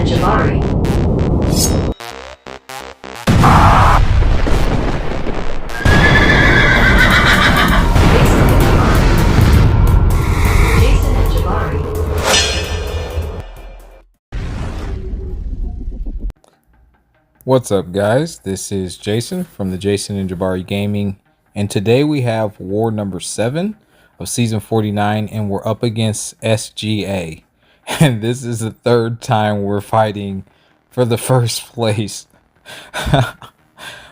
Jason&Jabari. What's up, guys? This is Jason from the Jason and Jabari Gaming, and today we have war number 7 of season 49, and we're up against SGA. And this is the third time we're fighting for the first place.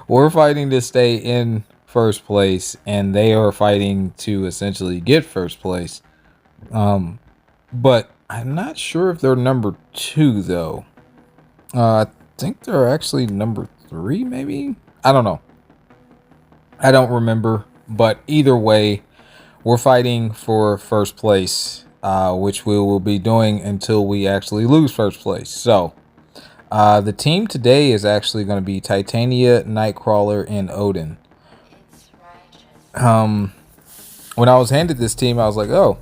We're fighting to stay in first place, and they are fighting to essentially get first place. But I'm not sure if they're number 2 though. I think they're actually number 3, maybe? I don't know. I don't remember. But either way, we're fighting for first place, which we will be doing until we actually lose first place. So, the team today is actually going to be Titania, Nightcrawler, and Odin. When I was handed this team, I was like, oh,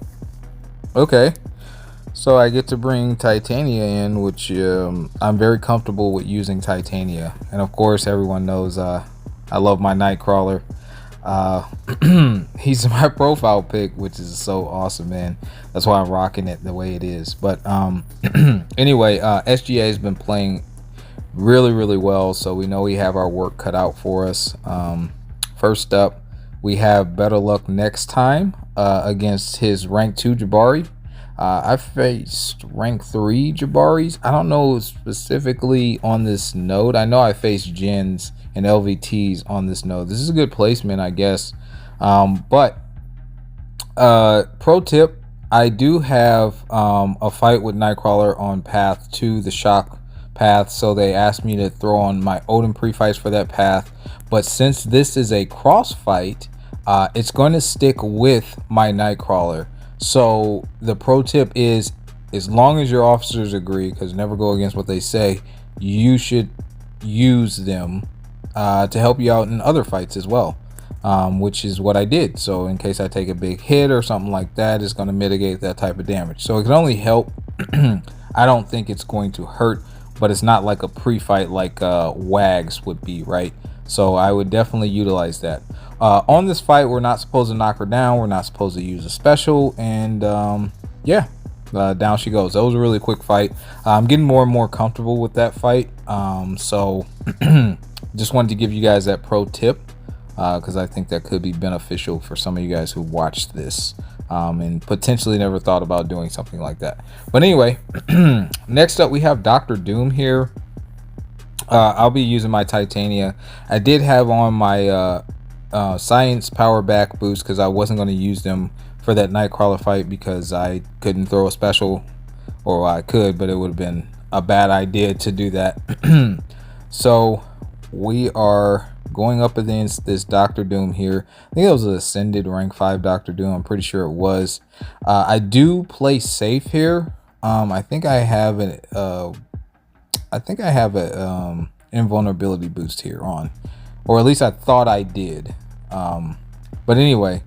okay. So I get to bring Titania in, which I'm very comfortable with using Titania. And of course, everyone knows I love my Nightcrawler. He's my profile pick, which is so awesome, man. That's why I'm rocking it the way it is. But anyway, SGA has been playing really, really well. So we know we have our work cut out for us. First up, we have better luck next time against his rank 2 Jabari. I faced rank 3 Jabaris. I don't know specifically on this node. I know I faced gens and LVTs on this node. This is a good placement, I guess. But pro tip, I do have a fight with Nightcrawler on path to the shock path. So they asked me to throw on my Odin pre-fights for that path. But since this is a cross fight, it's going to stick with my Nightcrawler. So the pro tip is, as long as your officers agree, because never go against what they say, you should use them to help you out in other fights as well, which is what I did. So in case I take a big hit or something like that, it's going to mitigate that type of damage. So it can only help. I don't think it's going to hurt, but it's not like a pre-fight like WAGs would be, right? So I would definitely utilize that. On this fight, we're not supposed to knock her down. We're not supposed to use a special. And yeah, down she goes. That was a really quick fight. I'm getting more and more comfortable with that fight. So just wanted to give you guys that pro tip because I think that could be beneficial for some of you guys who watched this and potentially never thought about doing something like that. But anyway, next up we have Dr. Doom here. I'll be using my Titania. I did have on my science power back boost because I wasn't going to use them for that Nightcrawler fight because I couldn't throw a special, or I could, but it would have been a bad idea to do that. So we are going up against this Dr. Doom here. I think it was an ascended rank 5 Dr. Doom. I'm pretty sure it was. I do play safe here. I think I have an invulnerability boost here on, or at least I thought I did. But anyway,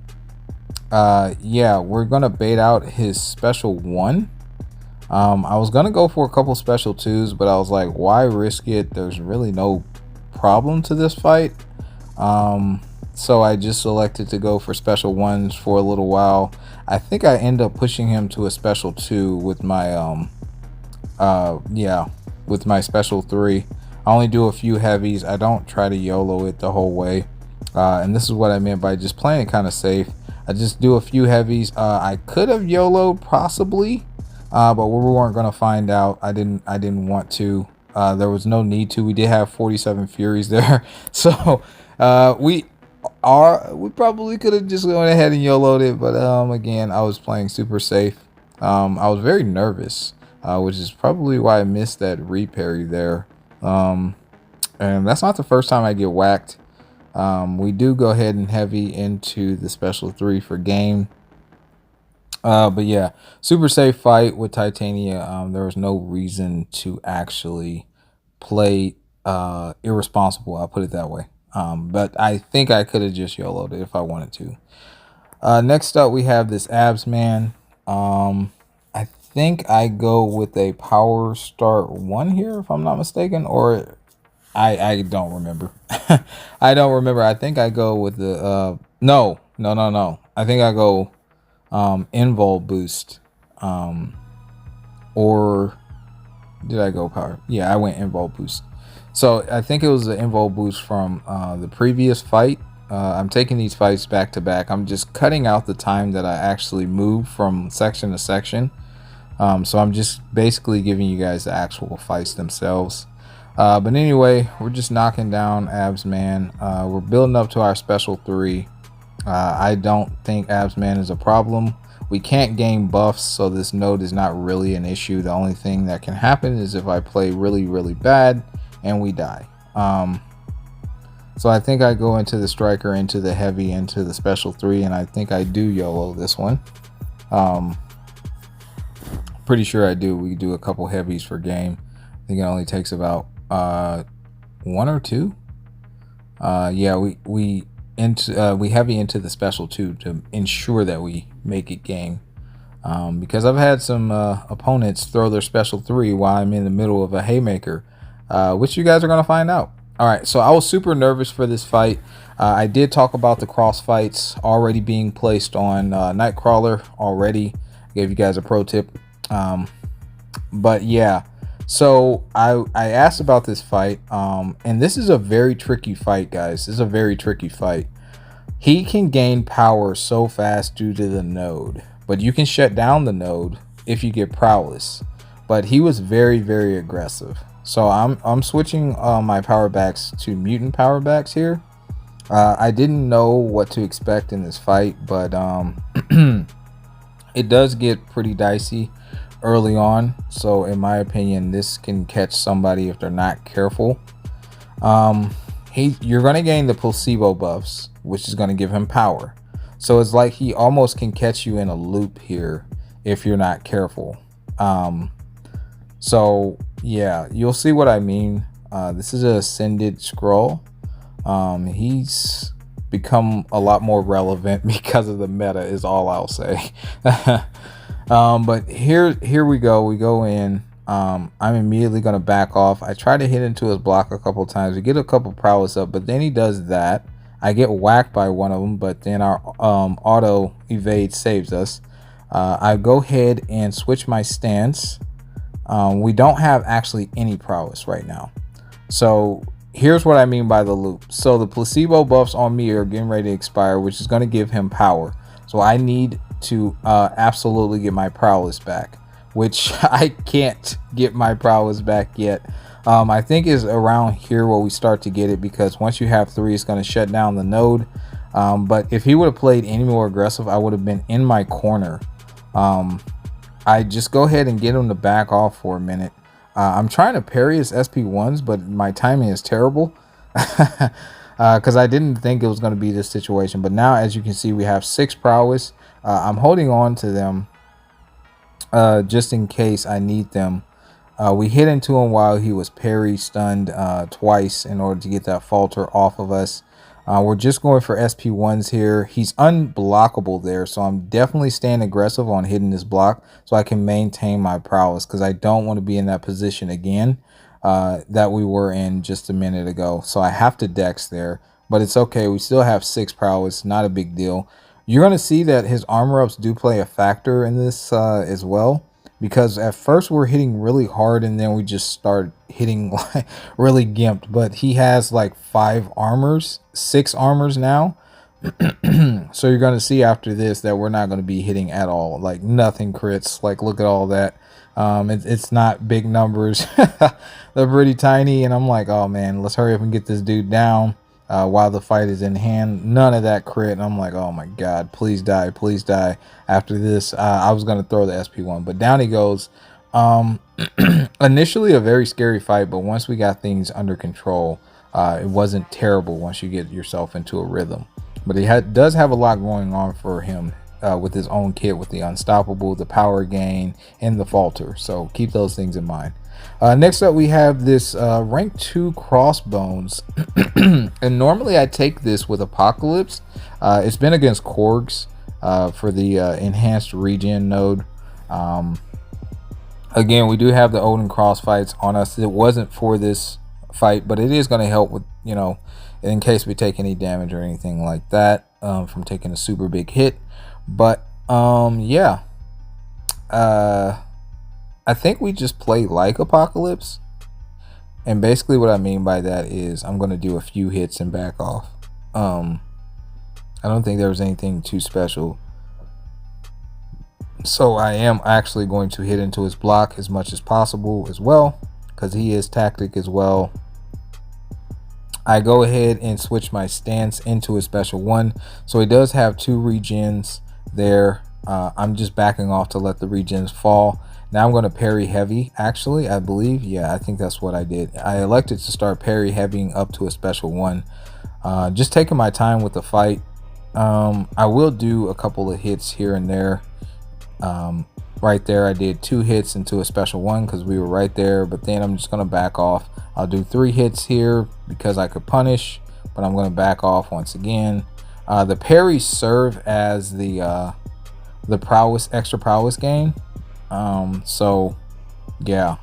yeah, we're gonna bait out his special 1. I was gonna go for a couple special 2s, but I was like, why risk it? There's really no problem to this fight. So I just selected to go for special 1s for a little while. I think I end up pushing him to a special 2 with my with my special 3. I only do a few heavies. I don't try to YOLO it the whole way. And this is what I meant by just playing it kind of safe. I just do a few heavies. I could have YOLO'd possibly, but we weren't going to find out. I didn't want to. There was no need to. We did have 47 Furies there. So we probably could have just gone ahead and YOLO'd it. But again, I was playing super safe. I was very nervous. Which is probably why I missed that reparry there. And that's not the first time I get whacked. We do go ahead and heavy into the special 3 for game. But yeah, super safe fight with Titania. There was no reason to actually play irresponsible. I'll put it that way. But I think I could have just YOLO'd it if I wanted to. Next up, we have this abs man. I think I go with a power start 1 here, if I'm not mistaken, or I don't remember. I don't remember. I think I go with the no. I think I go invul boost, or did I go power? Yeah, I went invul boost. So I think it was the invul boost from the previous fight. I'm taking these fights back to back. I'm just cutting out the time that I actually move from section to section. So I'm just basically giving you guys the actual fights themselves. But anyway, we're just knocking down Abs Man. We're building up to our special 3. I don't think Abs Man is a problem. We can't gain buffs, so this node is not really an issue. The only thing that can happen is if I play really, really bad and we die. So I think I go into the striker, into the heavy, into the special 3, and I think I do YOLO this one. Pretty sure I do. We do a couple heavies for game. I think it only takes about 1 or 2. Yeah, we heavy into the special 2 to ensure that we make it game. Because I've had some opponents throw their special 3 while I'm in the middle of a haymaker, which you guys are going to find out. All right, so I was super nervous for this fight. I did talk about the cross fights already being placed on Nightcrawler already. I gave you guys a pro tip. But yeah, so I asked about this fight, and this is a very tricky fight, guys. This is a very tricky fight. He can gain power so fast due to the node, but you can shut down the node if you get prowess. But he was very, very aggressive. So I'm switching my power backs to mutant power backs here. I didn't know what to expect in this fight, but it does get pretty dicey early on. So in my opinion, this can catch somebody if they're not careful. You're going to gain the placebo buffs, which is going to give him power. So it's like he almost can catch you in a loop here if you're not careful. So yeah, you'll see what I mean. This is an ascended scroll. He's become a lot more relevant because of the meta, is all I'll say. But here we go. We go in. I'm immediately going to back off. I try to hit into his block a couple times. We get a couple prowess up, but then he does that. I get whacked by one of them, but then our auto evade saves us. I go ahead and switch my stance. We don't have actually any prowess right now. So here's what I mean by the loop. So the placebo buffs on me are getting ready to expire, which is going to give him power. So I need to absolutely get my prowess back, which I can't get my prowess back yet. I think is around here where we start to get it, because once you have 3, it's going to shut down the node. But if he would have played any more aggressive, I would have been in my corner. I just go ahead and get him to back off for a minute. I'm trying to parry his SP1s, but my timing is terrible. Because I didn't think it was going to be this situation. But now, as you can see, we have 6 prowess. I'm holding on to them just in case I need them. We hit into him while he was parry stunned twice in order to get that falter off of us. We're just going for SP1s here. He's unblockable there, so I'm definitely staying aggressive on hitting this block so I can maintain my prowess, because I don't want to be in that position again that we were in just a minute ago. So I have to dex there, but it's okay. We still have 6 prowess, not a big deal. You're going to see that his armor ups do play a factor in this as well, because at first we're hitting really hard and then we just start hitting like really gimped. But he has like 5 armors, 6 armors now. So you're going to see after this that we're not going to be hitting at all. Like nothing crits. Like look at all that. It's not big numbers. They're pretty tiny, and I'm like, oh man, let's hurry up and get this dude down while the fight is in hand. None of that crit, and I'm like, oh my god, please die, please die. After this, I was going to throw the SP1, but down he goes. Initially a very scary fight, but once we got things under control, it wasn't terrible once you get yourself into a rhythm. But he does have a lot going on for him with his own kit, with the unstoppable, the power gain, and the falter. So keep those things in mind. Next up, we have this rank 2 crossbones. And normally I take this with Apocalypse. It's been against Korgs for the enhanced regen node. Again, we do have the Odin cross fights on us. It wasn't for this fight, but it is going to help with, in case we take any damage or anything like that from taking a super big hit. But yeah, I think we just play like Apocalypse. And basically what I mean by that is I'm going to do a few hits and back off. I don't think there was anything too special. So I am actually going to hit into his block as much as possible as well, because he is tactic as well. I go ahead and switch my stance into a special one. So he does have 2 regens there. I'm just backing off to let the regens fall. Now I'm going to parry heavy, actually, I believe. Yeah, I think that's what I did. I elected to start parry heavying up to a special one. Just taking my time with the fight. I will do a couple of hits here and there. Right there I did 2 hits into a special one because we were right there, but then I'm just going to back off. I'll do 3 hits here because I could punish, but I'm going to back off once again. The parries serve as the prowess, extra prowess gain. So yeah,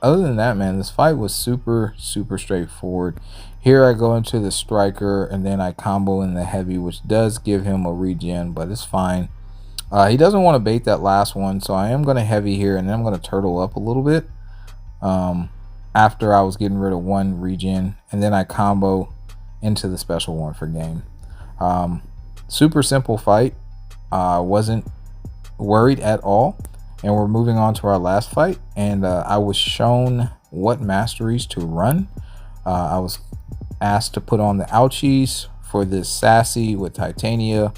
other than that, man, this fight was super straightforward. Here I go into the striker and then I combo in the heavy, which does give him a regen, but it's fine. He doesn't want to bait that last one, so I am going to heavy here, and then I'm going to turtle up a little bit after I was getting rid of 1 regen, and then I combo into the special one for game. Super simple fight. Wasn't worried at all, and we're moving on to our last fight, and I was shown what masteries to run. I was asked to put on the ouchies for this sassy with Titania.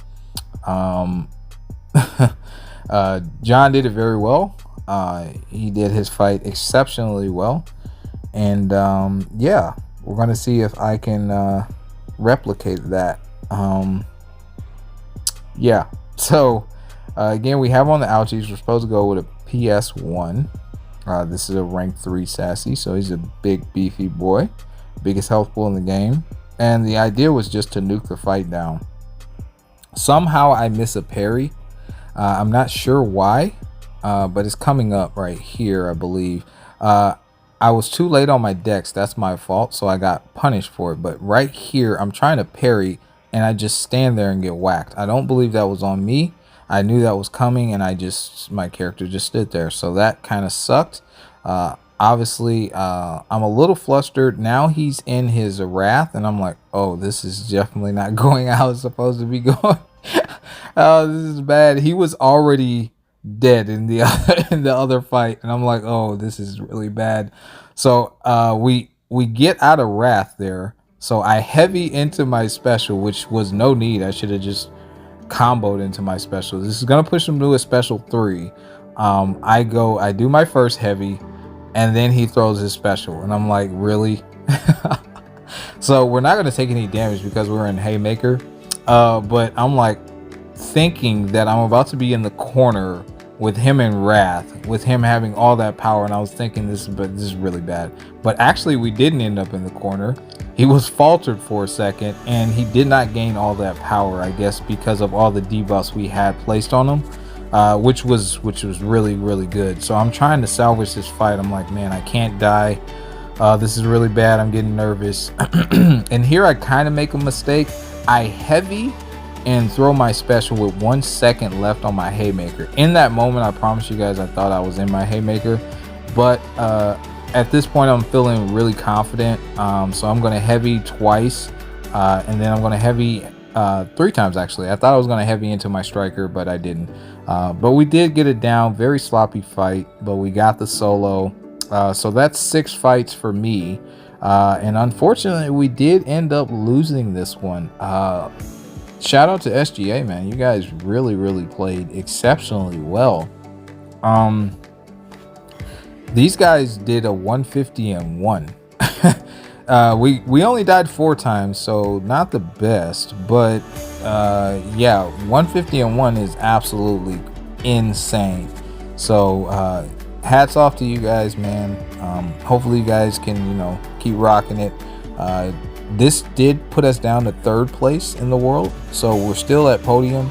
John did it very well. He did his fight exceptionally well, and yeah, we're gonna see if I can replicate that. Yeah, so again, we have on the ouchies. We're supposed to go with a PS1. This is a rank 3 sassy, so he's a big beefy boy, biggest health pool in the game, and the idea was just to nuke the fight down. Somehow I miss a parry. I'm not sure why, but it's coming up right here, I believe. I was too late on my dex. That's my fault, so I got punished for it. But right here, I'm trying to parry, and I just stand there and get whacked. I don't believe that was on me. I knew that was coming, and my character just stood there. So that kind of sucked. Obviously, I'm a little flustered. Now he's in his wrath, and I'm like, oh, this is definitely not going how it's supposed to be going. Oh, this is bad. He was already dead in the other fight, and I'm like, oh, this is really bad. So we get out of wrath there. So I heavy into my special, which was no need. I should have just comboed into my special. This is gonna push him to a special 3. I do my first heavy, and then he throws his special, and I'm like, really? So we're not gonna take any damage because we're in Haymaker. But I'm like thinking that I'm about to be in the corner with him in wrath, with him having all that power, and I was thinking this is really bad. But actually we didn't end up in the corner. He was faltered for a second, and he did not gain all that power, I guess, because of all the debuffs we had placed on him, which was really good. So I'm trying to salvage this fight. I'm like, man, I can't die. This is really bad. I'm getting nervous. And here I kind of make a mistake. I heavy and throw my special with 1 second left on my Haymaker. In that moment, I promise you guys, I thought I was in my Haymaker, but at this point I'm feeling really confident. So I'm going to heavy twice, and then I'm going to heavy 3 times actually. I thought I was going to heavy into my striker, but I didn't. But we did get it down. Very sloppy fight, but we got the solo. So that's 6 fights for me. And unfortunately, we did end up losing this one. Shout out to SGA, man. You guys really played exceptionally well. These guys did a 150-1. We only died 4 times, so not the best, but yeah, 150-1 is absolutely insane. So hats off to you guys, man. Hopefully you guys can, keep rocking it. This did put us down to 3rd place in the world, so we're still at podium.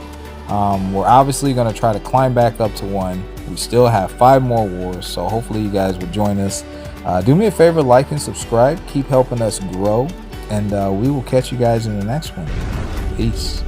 We're obviously going to try to climb back up to 1. We still have 5 more wars, so hopefully you guys will join us. Do me a favor, like and subscribe. Keep helping us grow, and we will catch you guys in the next one. Peace.